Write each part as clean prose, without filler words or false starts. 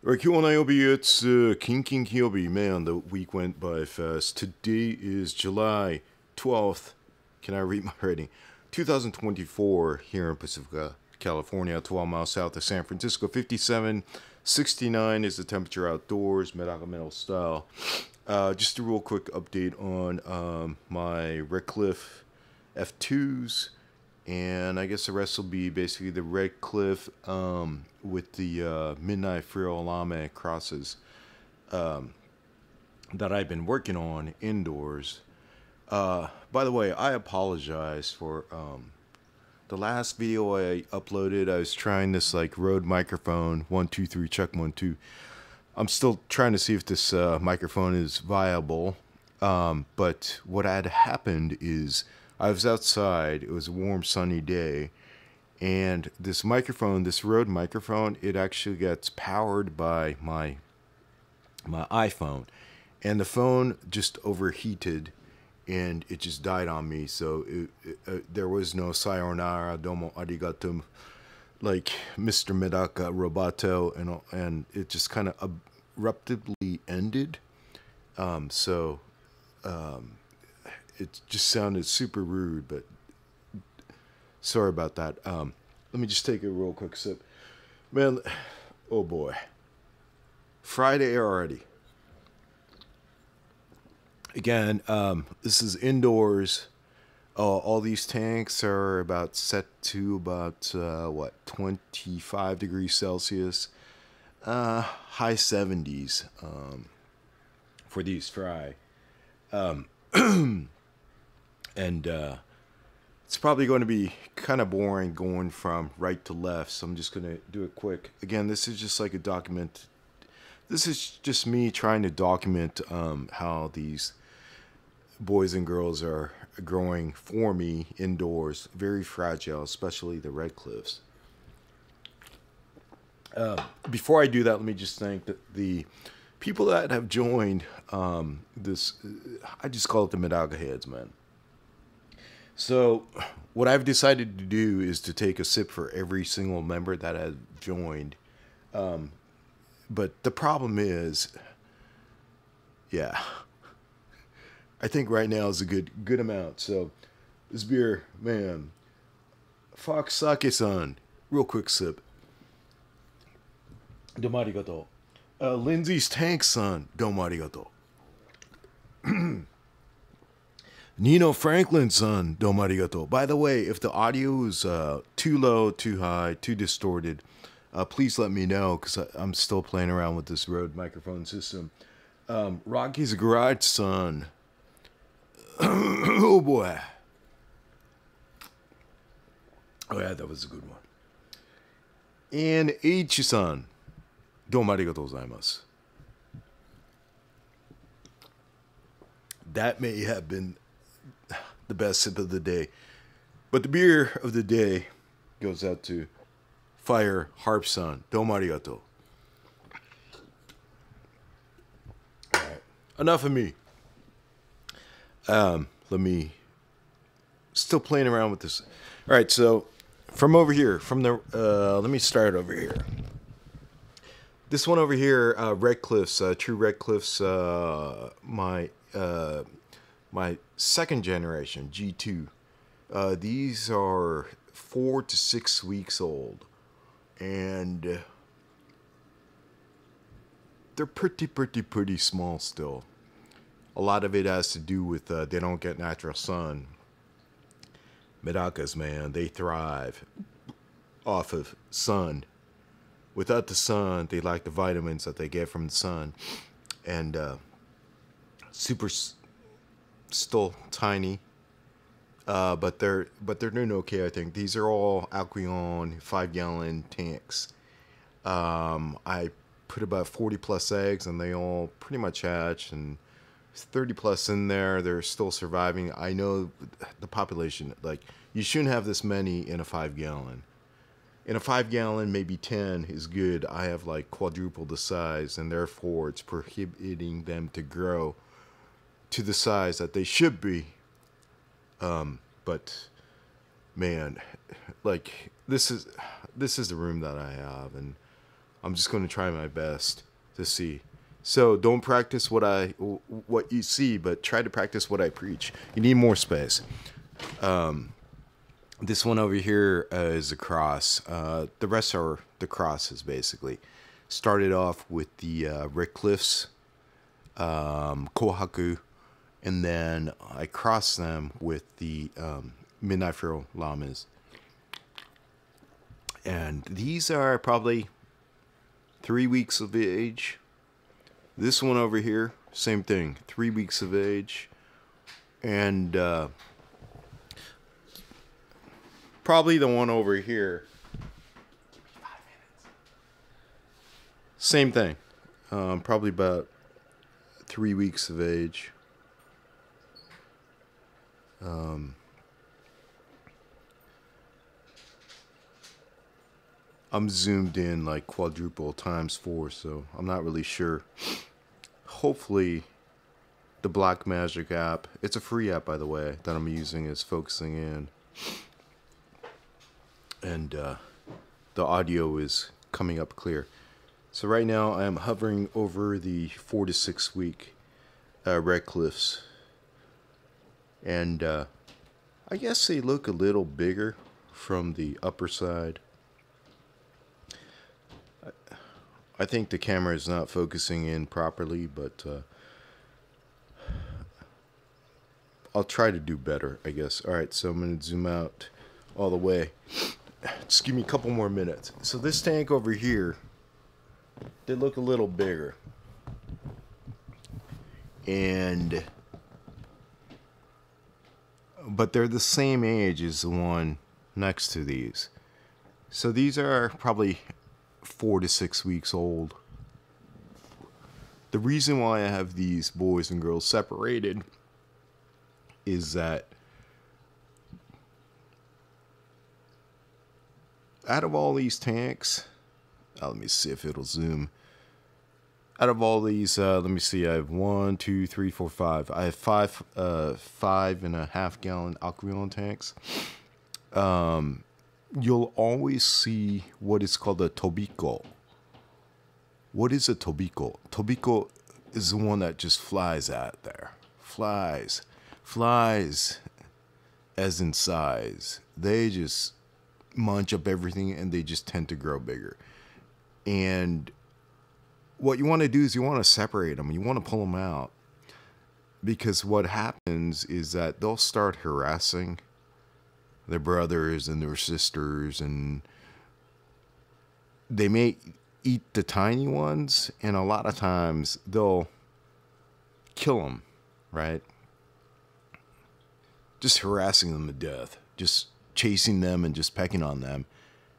Alright, Kouhaku it's King Kyobi. Man, the week went by fast. Today is July 12th. Can I read my writing? 2024 here in Pacifica, California, 12 miles south of San Francisco. 57.69 is the temperature outdoors, MEDAKAMetal style. Just a real quick update on my RedCliff F2s. And I guess the rest will be basically the RedCliff with the Midnight Frill Lame crosses that I've been working on indoors. By the way, I apologize for the last video I uploaded. I was trying this like Rode microphone, 1 2 3 check 1 2. I'm still trying to see if this microphone is viable. But what had happened is I was outside, it was a warm sunny day, and this microphone, this Rode microphone, it actually gets powered by my iPhone, and the phone just overheated and it just died on me. So there was no sayonara, domo arigato, like Mr. Medaka Roboto, and it just kind of abruptly ended. It just sounded super rude, but sorry about that. Let me just take a real quick sip. Man, oh boy. Friday already. Again, this is indoors. All these tanks are about set to about, 25 degrees Celsius. High 70s for these fry. And it's probably going to be kind of boring going from right to left, so I'm just going to do it quick. Again, this is just like a document. This is just me trying to document how these boys and girls are growing for me indoors. Very fragile, especially the RedCliffs. Before I do that, let me just thank the people that have joined this. I just call it the Medaka heads, man. So what I've decided to do is to take a sip for every single member that has joined. But the problem is, yeah, I think right now is a good amount. So this beer, man, Fox Sake-san, real quick sip. Domo arigato. Lindsay's Tank-san, domo arigato. Nino Franklin-san, domo arigato. By the way, if the audio is too low, too high, too distorted, please let me know, because I'm still playing around with this Rode microphone system. Rocky's Garage-san. Oh boy. Oh yeah, that was a good one. And H-san, domo arigatou gozaimasu. That may have been the best sip of the day. But the beer of the day goes out to Fire Harp-san. Domo arigato. Alright. Enough of me. Let me still playing around with this. Alright, so from over here, from the let me start over here. This one over here, RedCliffs, True RedCliffs, my second generation G2. These are 4 to 6 weeks old, and they're pretty small still. A lot of it has to do with they don't get natural sun. Medakas, man, they thrive off of sun. Without the sun, they lack the vitamins that they get from the sun, and super still tiny, but they're doing okay. I think these are all Alquion 5-gallon tanks. I put about 40 plus eggs, and they all pretty much hatch, and 30 plus in there. They're still surviving. I know the population, like, you shouldn't have this many in a 5-gallon. In a 5-gallon, maybe 10 is good. I have like quadruple the size, and therefore it's prohibiting them to grow to the size that they should be. But man, like, this is the room that I have, and I'm just going to try my best to see. So don't practice what you see, but try to practice what I preach. You need more space. This one over here is a cross. The rest are the crosses, basically. Started off with the RedCliff Kouhaku, and then I crossed them with the Midnight Feral Llamas. And these are probably 3 weeks of age. This one over here, same thing, 3 weeks of age. And probably the one over here, 5 minutes. Same thing, probably about 3 weeks of age. I'm zoomed in like quadruple ×4, so I'm not really sure. Hopefully the Blackmagic app, it's a free app by the way, that I'm using, is focusing in. And the audio is coming up clear. So right now I am hovering over the 4 to 6 week RedCliffs. And I guess they look a little bigger from the upper side. I think the camera is not focusing in properly, but I'll try to do better, I guess. Alright, so I'm going to zoom out all the way. Just give me a couple more minutes. So this tank over here, they look a little bigger. But they're the same age as the one next to these. So these are probably 4 to 6 weeks old. The reason why I have these boys and girls separated is that out of all these tanks, let me see if it'll zoom. Out of all these, let me see, I have 1, 2, 3, 4, 5. I have 5.5 gallon Aquilon tanks. You'll always see what is called a tobiko. What is a tobiko? Tobiko is the one that just flies out there. Flies as in size. They just munch up everything and they just tend to grow bigger. And what you want to do is you want to separate them. You want to pull them out. Because what happens is that they'll start harassing their brothers and their sisters, and they may eat the tiny ones, and a lot of times they'll kill them, right? Just harassing them to death, just chasing them and just pecking on them,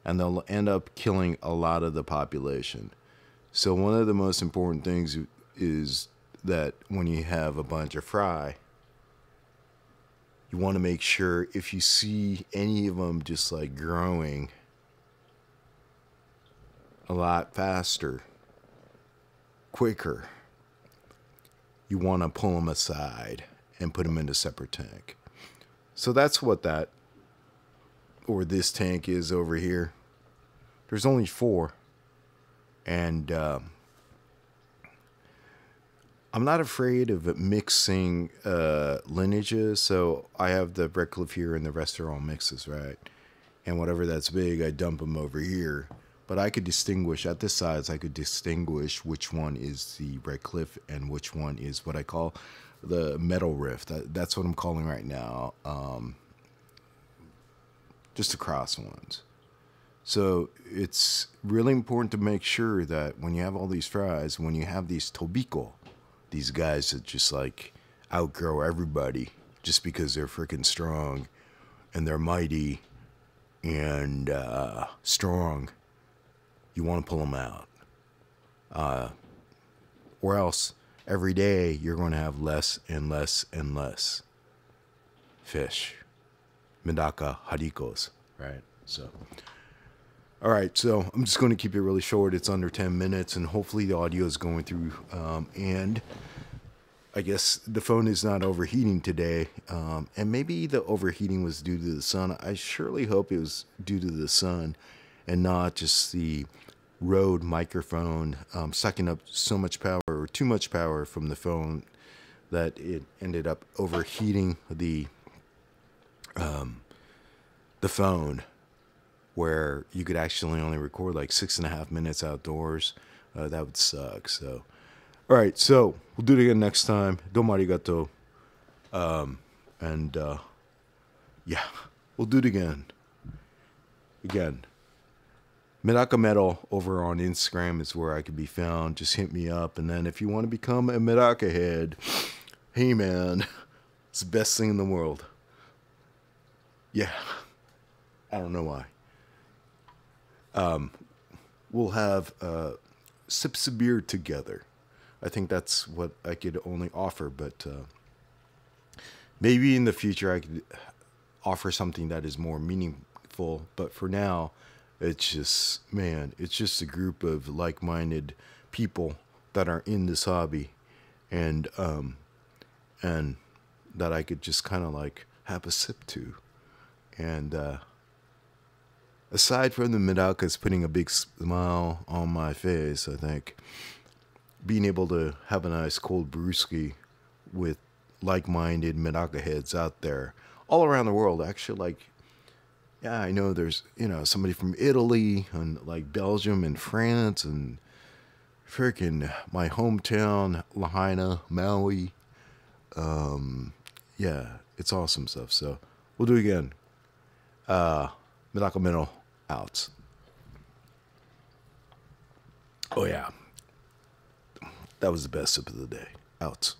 and they'll end up killing a lot of the population. So one of the most important things is that when you have a bunch of fry, you want to make sure if you see any of them just like growing a lot faster, quicker, you want to pull them aside and put them in a separate tank. So that's what that, or this tank is over here. There's only 4. And I'm not afraid of mixing lineages, so I have the RedCliff here and the rest are all mixes, right? And whatever that's big, I dump them over here. But I could distinguish, at this size, I could distinguish which one is the RedCliff and which one is what I call the Metal Riff. That's what I'm calling right now. Just the cross ones. So it's really important to make sure that when you have all these fries, when you have these tobiko, these guys that just like outgrow everybody just because they're freaking strong and they're mighty and strong, you want to pull them out. Or else every day you're going to have less and less and less fish. Medaka harikos, right? So, all right, so I'm just going to keep it really short. It's under 10 minutes, and hopefully the audio is going through. And I guess the phone is not overheating today. And maybe the overheating was due to the sun. I surely hope it was due to the sun and not just the Rode microphone, sucking up so much power or too much power from the phone that it ended up overheating the phone, where you could actually only record like 6.5 minutes outdoors. That would suck. So, all right, so we'll do it again next time. Domo arigato. And yeah, we'll do it again. MedakaMetal over on Instagram is where I can be found. Just hit me up. And then if you want to become a Medaka head, hey man, it's the best thing in the world. Yeah. I don't know why. We'll have sips of beer together. I think that's what I could only offer, but maybe in the future I could offer something that is more meaningful. But for now, it's just, man, it's just a group of like-minded people that are in this hobby, and that I could just kind of like have a sip to. And aside from the Medakas putting a big smile on my face, I think being able to have a nice cold brewski with like-minded Medaka heads out there all around the world, actually, like, yeah, I know there's, somebody from Italy and like Belgium and France and freaking my hometown, Lahaina, Maui. Yeah, it's awesome stuff. So we'll do it again. MedakaMetal out. Oh yeah, that was the best sip of the day. Out.